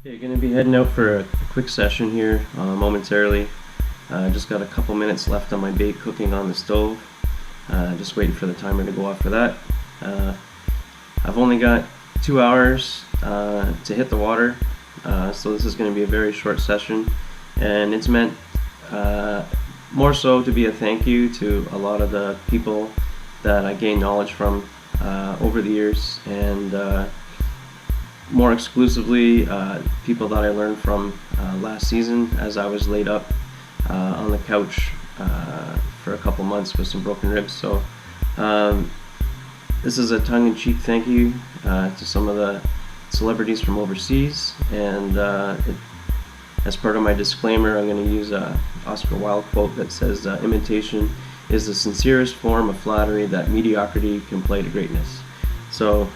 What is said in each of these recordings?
Okay, gonna be heading out for a quick session here momentarily. Just got a couple minutes left on my bait cooking on the stove. Just waiting for the timer to go off for that. I've only got 2 hours to hit the water, so this is going to be a very short session, and it's meant more so to be a thank you to a lot of the people that I gained knowledge from over the years, and more exclusively people that I learned from last season as I was laid up on the couch for a couple months with some broken ribs. So this is a tongue-in-cheek thank you to some of the celebrities from overseas, and as part of my disclaimer, I'm going to use a Oscar Wilde quote that says, imitation is the sincerest form of flattery that mediocrity can play to greatness. So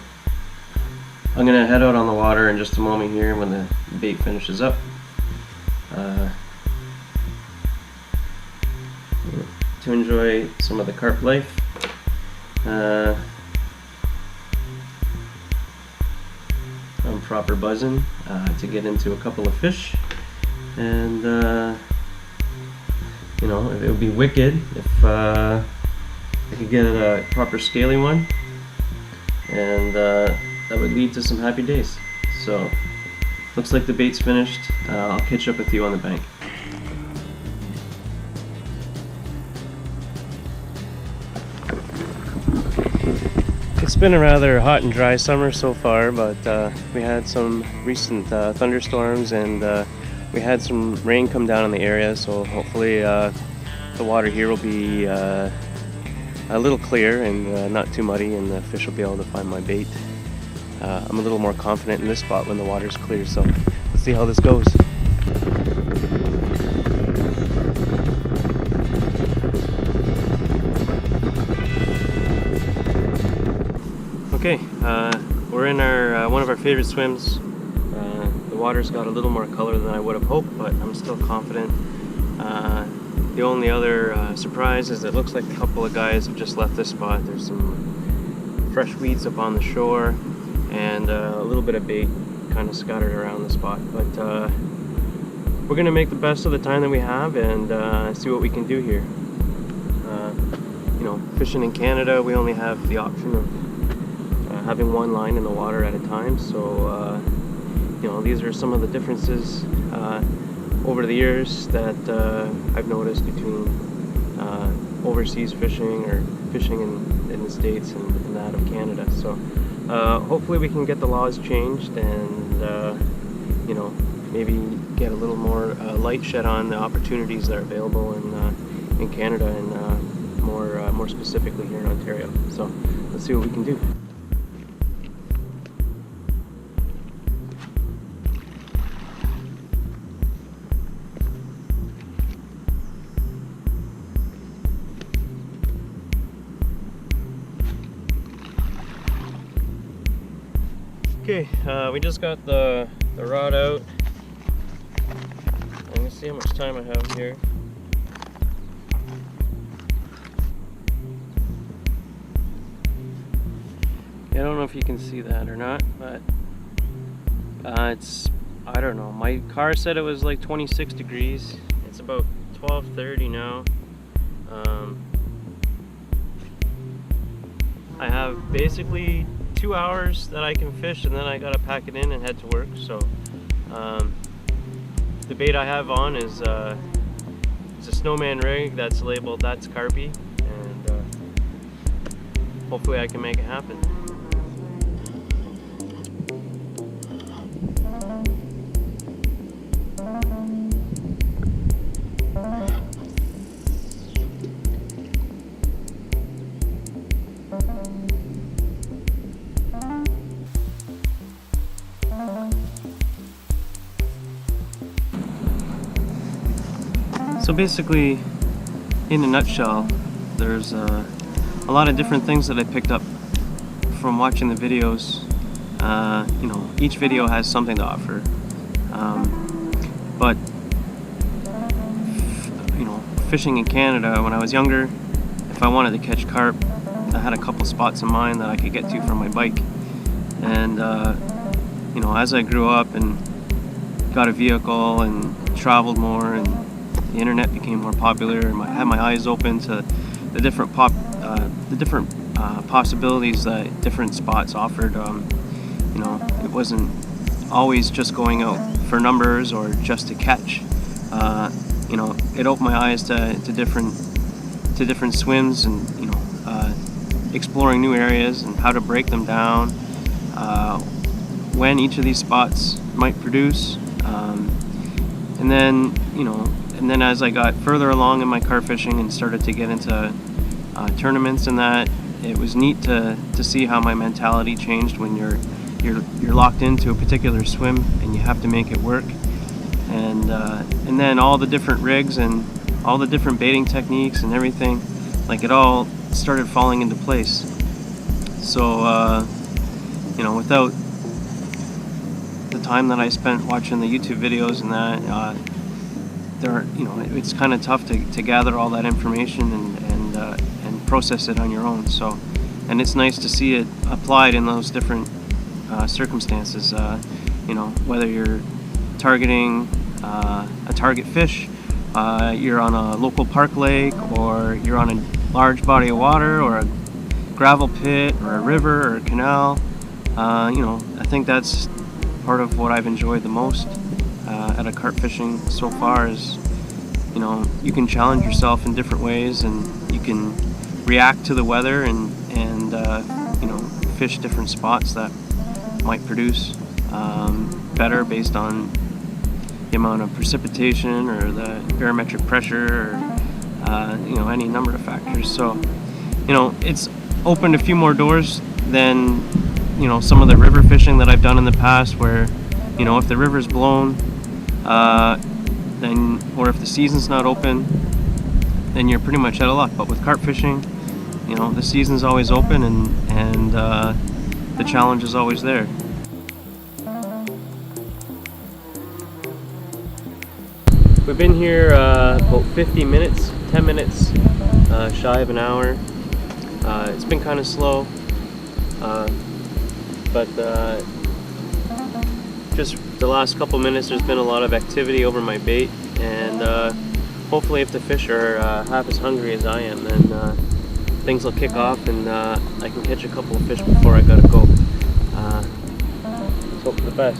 I'm going to head out on the water in just a moment here when the bait finishes up. To enjoy some of the carp life. I'm proper buzzing to get into a couple of fish, and you know, it would be wicked if I could get a proper scaly one, and that would lead to some happy days. So looks like the bait's finished. I'll catch up with you on the bank. It's been a rather hot and dry summer so far, but we had some recent thunderstorms, and we had some rain come down in the area, so hopefully the water here will be a little clear and not too muddy, and the fish will be able to find my bait. I'm a little more confident in this spot when the water's clear, so let's see how this goes. Okay, we're in our one of our favorite swims. The water's got a little more color than I would have hoped, but I'm still confident. The only other surprise is it looks like a couple of guys have just left this spot. There's some fresh weeds up on the shore, and a little bit of bait kind of scattered around the spot. But we're going to make the best of the time that we have and see what we can do here. You know, fishing in Canada, we only have the option of having one line in the water at a time, so you know, these are some of the differences over the years that I've noticed between overseas fishing or fishing in the States and that of Canada. So hopefully we can get the laws changed and you know, maybe get a little more light shed on the opportunities that are available in Canada and more specifically here in Ontario. So let's see what we can do. Okay, we just got the rod out. I'm gonna see how much time I have here. I don't know if you can see that or not, but it's, I don't know, my car said it was like 26 degrees. It's about 12:30 now. I have basically 2 hours that I can fish, and then I gotta pack it in and head to work. So the bait I have on is it's a snowman rig that's labeled "That's Carpy," and hopefully I can make it happen. So basically, in a nutshell, there's a lot of different things that I picked up from watching the videos. You know, each video has something to offer, but you know, fishing in Canada when I was younger, if I wanted to catch carp, I had a couple spots in mind that I could get to from my bike, and you know, as I grew up and got a vehicle and traveled more, and the internet became more popular, and I had my eyes open to the different possibilities that different spots offered. You know, it wasn't always just going out for numbers or just to catch. You know, it opened my eyes to different swims, and you know, exploring new areas and how to break them down, when each of these spots might produce, and then as I got further along in my carp fishing and started to get into tournaments and that, it was neat to see how my mentality changed when you're locked into a particular swim and you have to make it work, and then all the different rigs and all the different baiting techniques and everything, like it all started falling into place. So you know, without the time that I spent watching the YouTube videos and that, you know, it's kind of tough to gather all that information and process it on your own. So, and it's nice to see it applied in those different circumstances. You know, whether you're targeting a target fish, you're on a local park lake, or you're on a large body of water, or a gravel pit, or a river, or a canal. You know, I think that's part of what I've enjoyed the most at a carp fishing so far is, you know, you can challenge yourself in different ways, and you can react to the weather and you know, fish different spots that might produce better based on the amount of precipitation or the barometric pressure, or you know, any number of factors. So, you know, it's opened a few more doors than, you know, some of the river fishing that I've done in the past, where, you know, if the river's blown, then, or if the season's not open, then you're pretty much out of luck. But with carp fishing, you know, the season's always open, and the challenge is always there. We've been here about 50 minutes, 10 minutes shy of an hour. It's been kind of slow, but just the last couple minutes there's been a lot of activity over my bait, and hopefully if the fish are half as hungry as I am, then things will kick off, and I can catch a couple of fish before I gotta go. Let's hope for the best.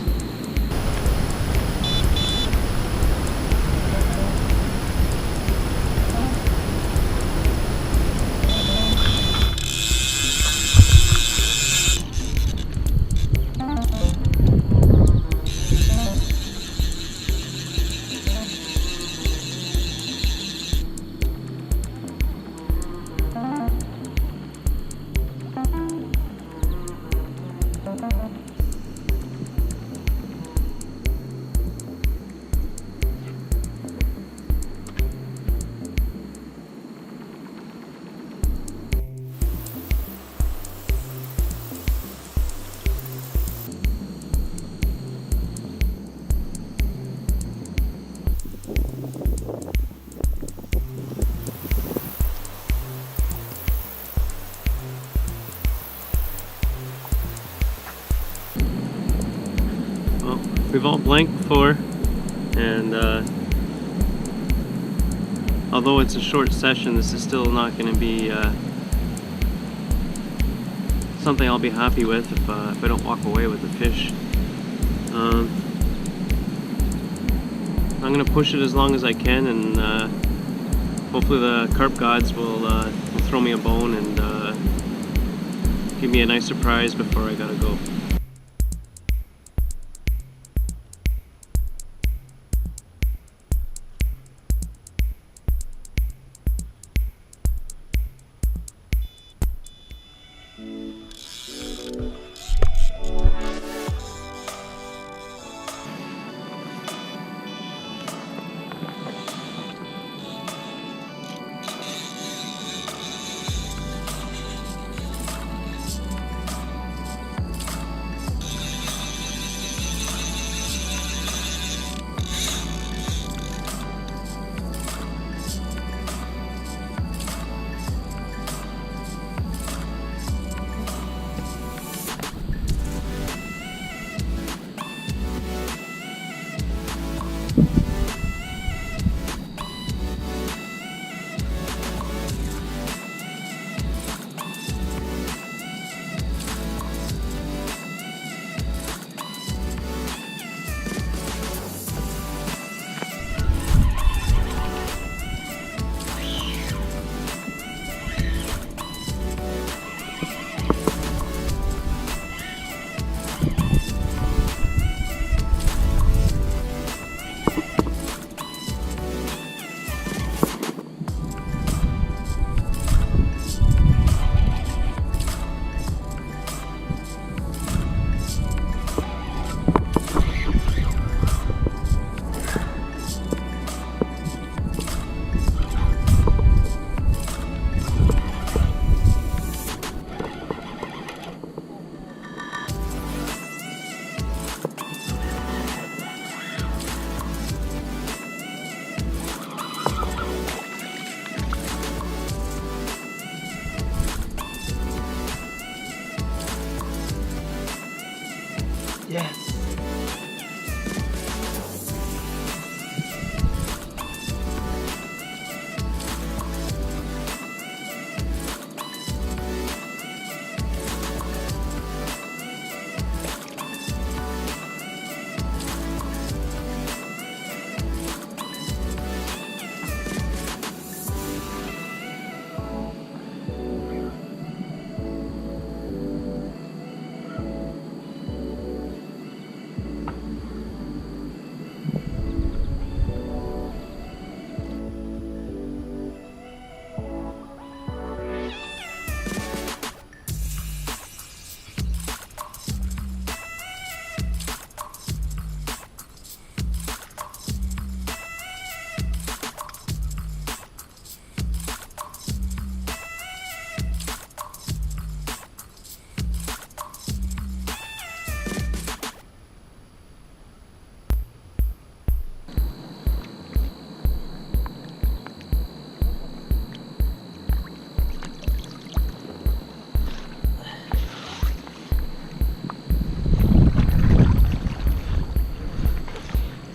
We've all blanked before, and although it's a short session, this is still not going to be something I'll be happy with if I don't walk away with the fish. I'm going to push it as long as I can, and hopefully the carp gods will throw me a bone and give me a nice surprise before I gotta go.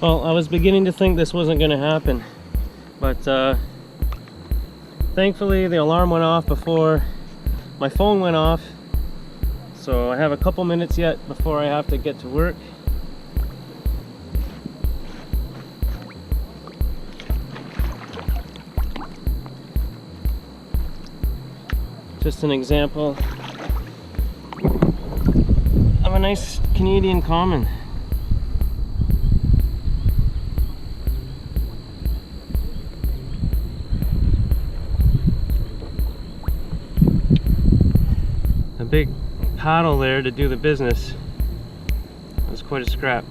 Well, I was beginning to think this wasn't going to happen, but thankfully the alarm went off before my phone went off, so I have a couple minutes yet before I have to get to work. Just an example of a nice Canadian common. A big paddle there to do the business. It was quite a scrap.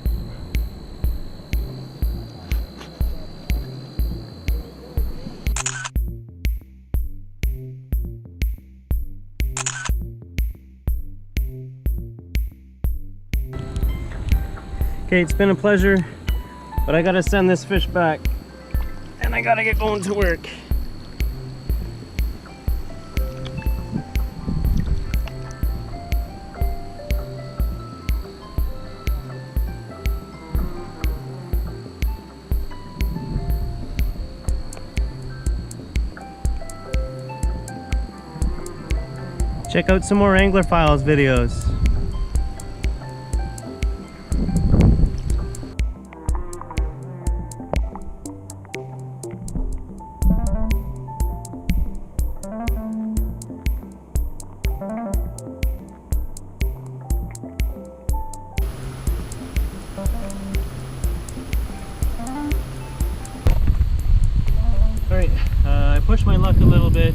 Okay, it's been a pleasure, but I gotta send this fish back and I gotta get going to work. Check out some more Angler Files videos. Alright, I pushed my luck a little bit.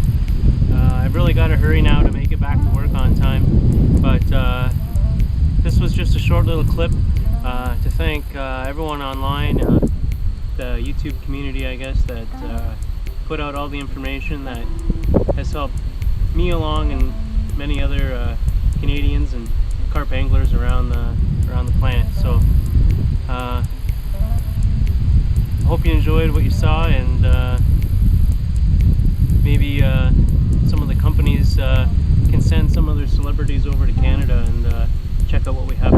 I've really got to hurry now to make it back to work on time, but this was just a short little clip to thank everyone online, the YouTube community, I guess, that put out all the information that has helped me along and many other Canadians and carp anglers around the planet. So I hope you enjoyed what you saw, and maybe some of the companies can send some of their celebrities over to Canada and check out what we have